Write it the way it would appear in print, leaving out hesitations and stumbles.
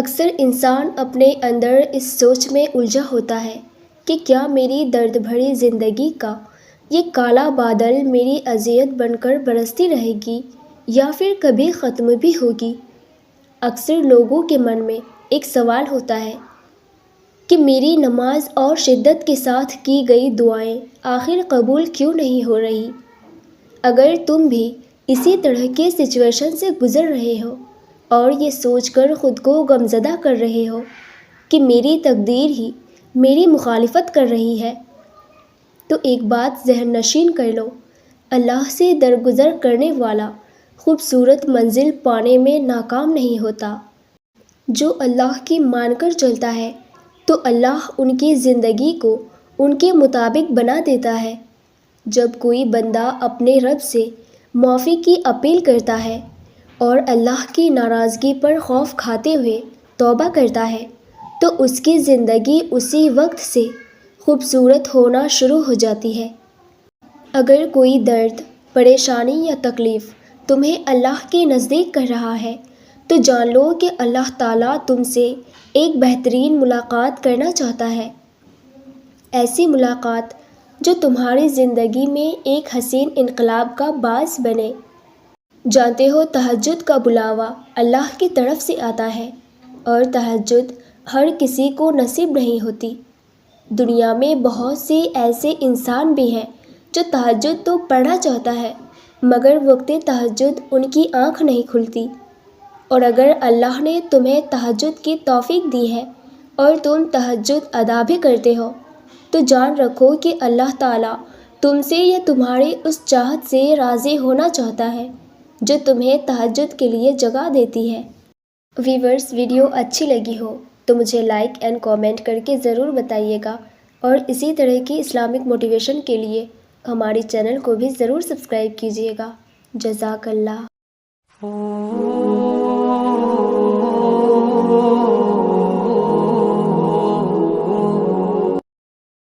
اکثر انسان اپنے اندر اس سوچ میں الجھا ہوتا ہے کہ کیا میری درد بھری زندگی کا یہ کالا بادل میری اذیت بن کر برستی رہے گی یا پھر کبھی ختم بھی ہوگی۔ اکثر لوگوں کے من میں ایک سوال ہوتا ہے کہ میری نماز اور شدت کے ساتھ کی گئی دعائیں آخر قبول کیوں نہیں ہو رہی؟ اگر تم بھی اسی طرح کے سچویشن سے گزر رہے ہو اور یہ سوچ کر خود کو غمزدہ کر رہے ہو کہ میری تقدیر ہی میری مخالفت کر رہی ہے، تو ایک بات ذہن نشین کر لو، اللہ سے درگزر کرنے والا خوبصورت منزل پانے میں ناکام نہیں ہوتا۔ جو اللہ کی مان کر چلتا ہے تو اللہ ان کی زندگی کو ان کے مطابق بنا دیتا ہے۔ جب کوئی بندہ اپنے رب سے معافی کی اپیل کرتا ہے اور اللہ کی ناراضگی پر خوف کھاتے ہوئے توبہ کرتا ہے تو اس کی زندگی اسی وقت سے خوبصورت ہونا شروع ہو جاتی ہے۔ اگر کوئی درد، پریشانی یا تکلیف تمہیں اللہ کے نزدیک کر رہا ہے تو جان لو کہ اللہ تعالیٰ تم سے ایک بہترین ملاقات کرنا چاہتا ہے، ایسی ملاقات جو تمہاری زندگی میں ایک حسین انقلاب کا باعث بنے۔ جانتے ہو تہجد کا بلاوا اللہ کی طرف سے آتا ہے اور تہجد ہر کسی کو نصیب نہیں ہوتی۔ دنیا میں بہت سے ایسے انسان بھی ہیں جو تہجد تو پڑھنا چاہتا ہے مگر وقت تہجد ان کی آنکھ نہیں کھلتی۔ اور اگر اللہ نے تمہیں تہجد کی توفیق دی ہے اور تم تہجد ادا بھی کرتے ہو تو جان رکھو کہ اللہ تعالیٰ تم سے یا تمہاری اس چاہت سے راضی ہونا چاہتا ہے جو تمہیں تہجد کے لیے جگہ دیتی ہے۔ ویورز، ویڈیو اچھی لگی ہو تو مجھے لائک اینڈ کامنٹ کر کے ضرور بتائیے گا، اور اسی طرح کی اسلامک موٹیویشن کے لیے ہماری چینل کو بھی ضرور سبسکرائب کیجیے گا۔ جزاک اللہ۔